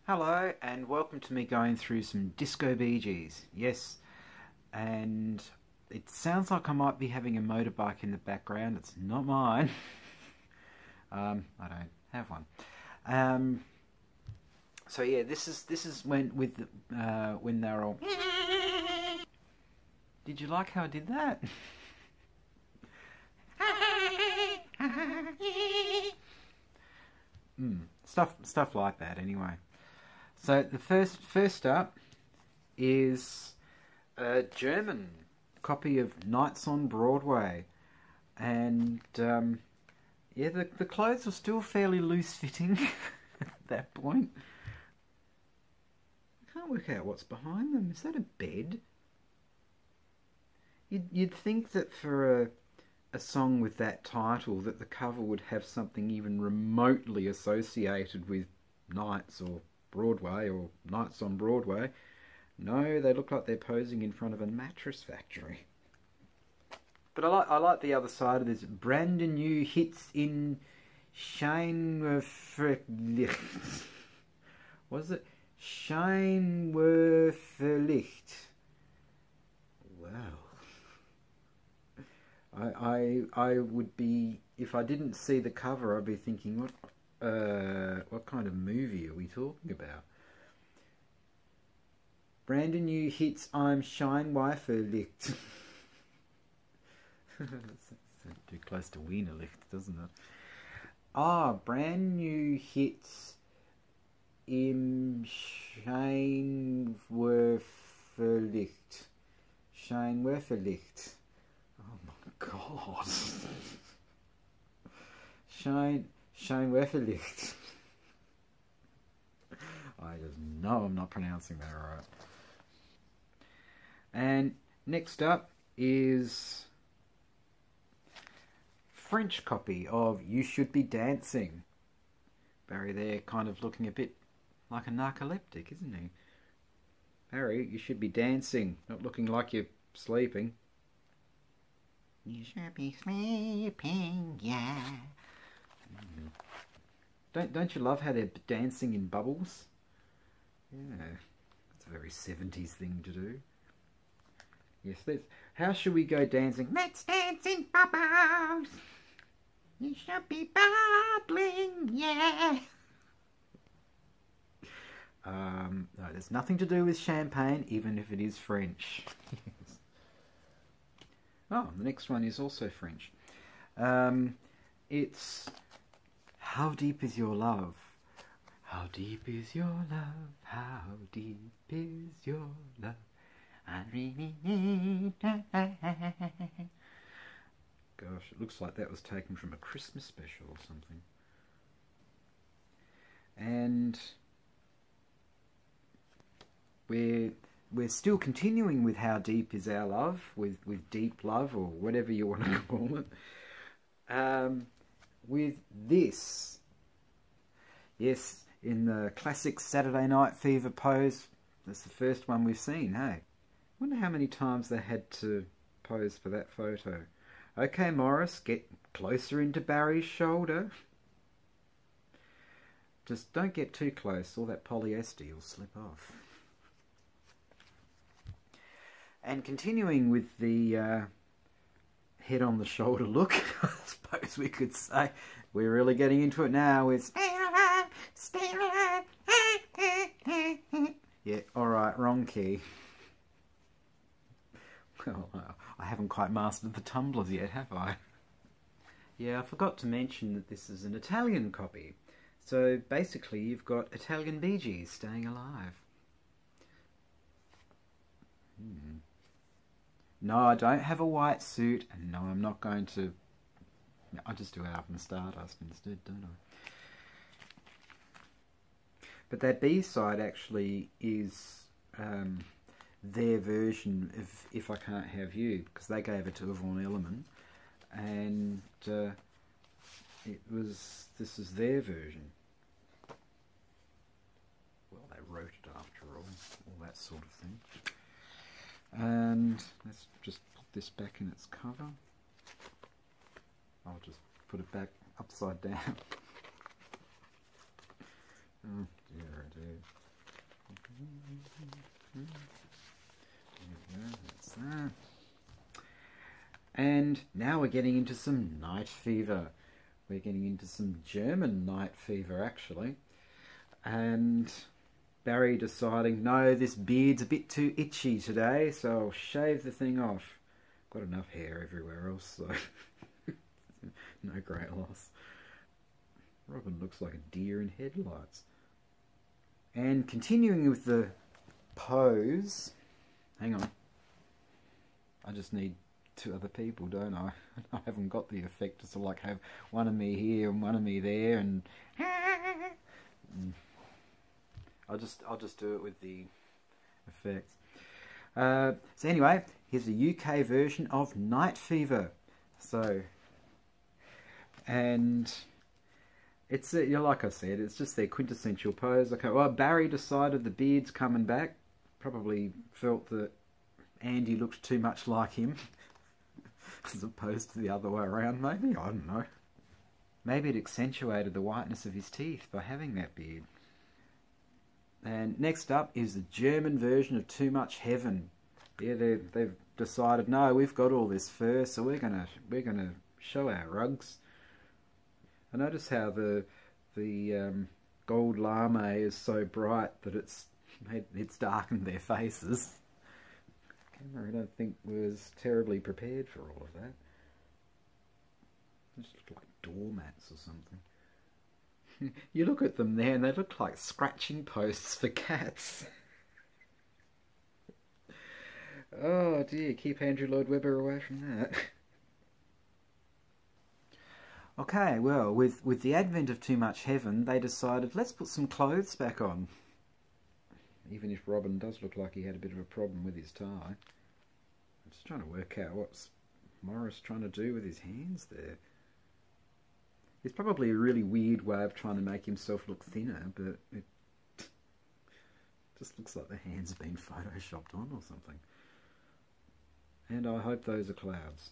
Hello and welcome to me going through some disco Bee Gees. Yes, and it sounds like I might be having a motorbike in the background. It's not mine. I don't have one. So yeah, this is when they're all. Did you like how I did that? Stuff like that. Anyway. So the first up is a German copy of Nights on Broadway, and yeah, the clothes were still fairly loose fitting at that point. I can't work out what's behind them. Is that a bed? You'd think that for a song with that title that the cover would have something even remotely associated with Nights or Broadway or Nights on Broadway. No, they look like they're posing in front of a mattress factory. But I like the other side of this. Brand new hits in Scheinwerferlicht. What is it? Scheinwerferlicht. Wow. I would be, if I didn't see the cover, I'd be thinking, what kind of movie are we talking about? Brand new hits, I'm Scheinwerferlicht. That's too close to Wienerlicht, doesn't it? Brand new hits im Scheinwerferlicht. Scheinwerferlicht. Oh my god. Scheinwerferlicht. I just know I'm not pronouncing that right. And next up is French copy of You Should Be Dancing. Barry there kind of looking a bit like a narcoleptic, isn't he? Barry, you should be dancing, not looking like you're sleeping. You should be sleeping, yeah. Don't you love how they're dancing in bubbles? Yeah, that's a very 70s thing to do. Yes, how should we go dancing? Let's dance in bubbles. You should be bubbling, yeah. No, there's nothing to do with champagne, even if it is French. Yes. Oh, the next one is also French. It's How Deep Is Your Love? How deep is your love? How deep is your love? I really need that. Gosh, it looks like that was taken from a Christmas special or something. And we're still continuing with How Deep Is Our Love, with Deep Love, or whatever you want to call it. With this. Yes, in the classic Saturday Night Fever pose. That's the first one we've seen, hey? Wonder how many times they had to pose for that photo. Okay, Morris, get closer into Barry's shoulder. Just don't get too close, all that polyester will slip off. And continuing with the head on the shoulder look, I suppose we could say, we're really getting into it now with Stay Alive, Stay Alive. Yeah, alright, wrong key. Well, I haven't quite mastered the tumblers yet, have I? Yeah, I forgot to mention that this is an Italian copy. So basically you've got Italian Bee Gees staying alive. No, I don't have a white suit, and no, I'm not going to... I just do Out in the Stardust instead, don't I? But that B-side actually is their version of If I Can't Have You, because they gave it to Yvonne Elliman, and this is their version. Well, they wrote it after all that sort of thing. And let's just put this back in its cover. I'll just put it back upside down. Oh dear, oh dear. That's that. And now we're getting into some night fever. We're getting into some German night fever, actually. And Barry deciding, no, this beard's a bit too itchy today, so I'll shave the thing off. Got enough hair everywhere else, so no great loss. Robin looks like a deer in headlights. And continuing with the pose, hang on, I just need two other people, don't I? I haven't got the effect to sort of like have one of me here and one of me there, and I'll just do it with the effects. So anyway, here's a UK version of Night Fever. So, and it's like I said, it's just their quintessential pose. Okay, well, Barry decided the beard's coming back. Probably felt that Andy looked too much like him, as opposed to the other way around. Maybe, I don't know. Maybe it accentuated the whiteness of his teeth by having that beard. And next up is the German version of Too Much Heaven. Yeah, they've decided, no, we've got all this fur, so we're gonna show our rugs. I notice how the gold lame is so bright that it's darkened their faces. Camera, I don't think, was terribly prepared for all of that. They just look like doormats or something. You look at them there and they look like scratching posts for cats. Oh dear, keep Andrew Lloyd Webber away from that. Okay, well, with the advent of Too Much Heaven, they decided, let's put some clothes back on. Even if Robin does look like he had a bit of a problem with his tie. I'm just trying to work out what's Morris trying to do with his hands there. It's probably a really weird way of trying to make himself look thinner, but it just looks like the hands have been photoshopped on or something. And I hope those are clouds,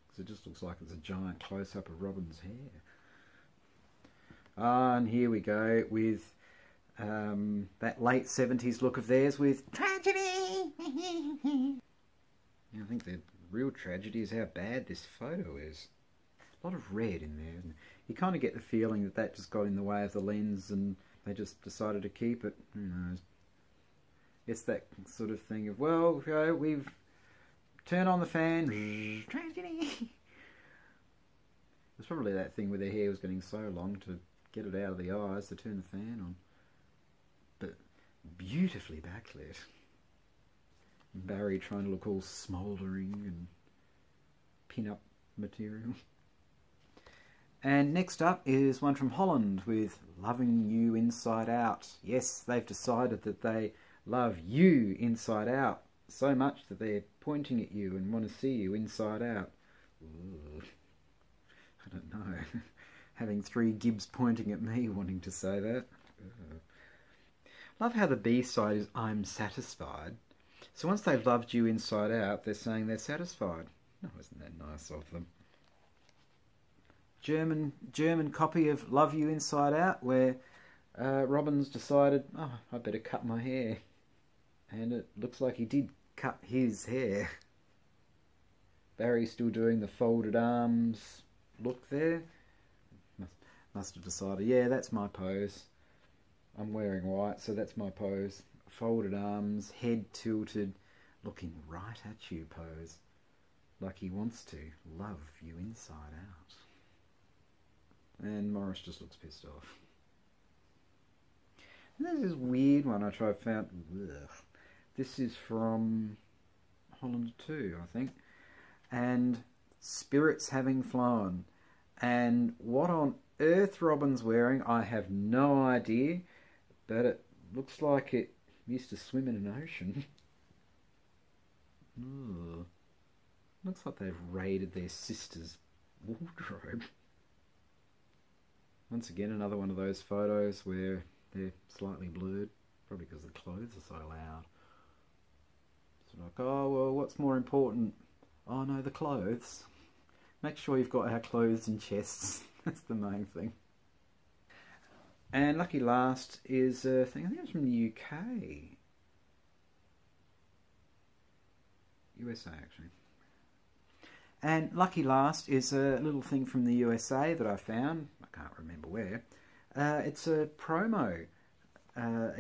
because it just looks like it's a giant close-up of Robin's hair. And here we go with that late 70s look of theirs with tragedy. I think the real tragedy is how bad this photo is. A lot of red in there. And you kind of get the feeling that that just got in the way of the lens and they just decided to keep it. Who knows? It's that sort of thing of, well, you know, we've turned on the fan. Tragedy. It's probably that thing where their hair was getting so long to get it out of the eyes to turn the fan on. But beautifully backlit. Barry trying to look all smouldering and pin-up material. And next up is one from Holland with Loving You Inside Out. Yes, they've decided that they love you inside out so much that they're pointing at you and want to see you inside out. Ooh, I don't know. Having three Gibbs pointing at me wanting to say that. Ooh. Love how the B-side is I'm satisfied. So once they've loved you inside out, they're saying they're satisfied. No, isn't that nice of them? German copy of Love You Inside Out, where Robin's decided, oh, I better cut my hair. And it looks like he did cut his hair. Barry's still doing the folded arms look there. Must have decided, yeah, that's my pose. I'm wearing white, so that's my pose. Folded arms, head tilted, looking right at you pose. Like he wants to love you inside out. And Morris just looks pissed off. And there's this weird one I found. Ugh. This is from Holland 2, I think. And Spirits Having Flown. And what on earth Robin's wearing, I have no idea. But it looks like it used to swim in an ocean. Ugh. Looks like they've raided their sister's wardrobe. Once again, another one of those photos where they're slightly blurred, probably because the clothes are so loud. It's like, oh, well, what's more important? Oh, no, the clothes. Make sure you've got our clothes in chests. That's the main thing. And Lucky Last is a thing, I think it's from the UK. USA, actually. And Lucky Last is a little thing from the USA that I found. I can't remember where. It's a promo, an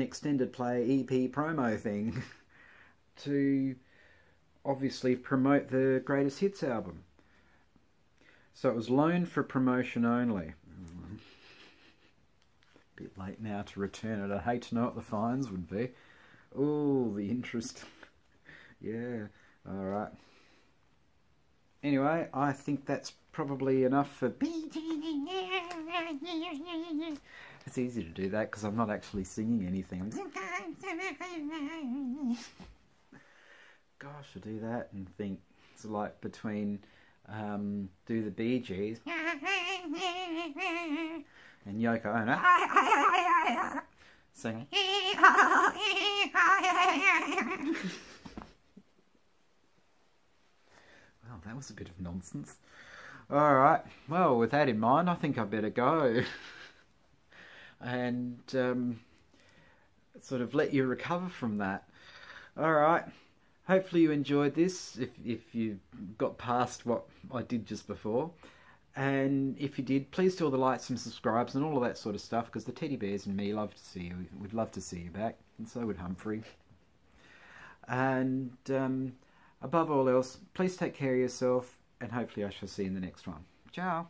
extended play EP promo thing to obviously promote the Greatest Hits album. So it was loaned for promotion only. Bit late now to return it. I'd hate to know what the fines would be. Oh, the interest. Yeah, alright. Anyway, I think that's probably enough for... It's easy to do that because I'm not actually singing anything. Gosh, I do that and think it's like between do the Bee Gees and Yoko Ono singing. Well, that was a bit of nonsense. Alright, well, with that in mind, I think I better go and sort of let you recover from that. Alright, hopefully you enjoyed this, if you got past what I did just before. And if you did, please do all the likes and subscribes and all of that sort of stuff, because the teddy bears and me love to see you. We'd love to see you back, and so would Humphrey. And above all else, please take care of yourself, and hopefully I shall see you in the next one. Ciao!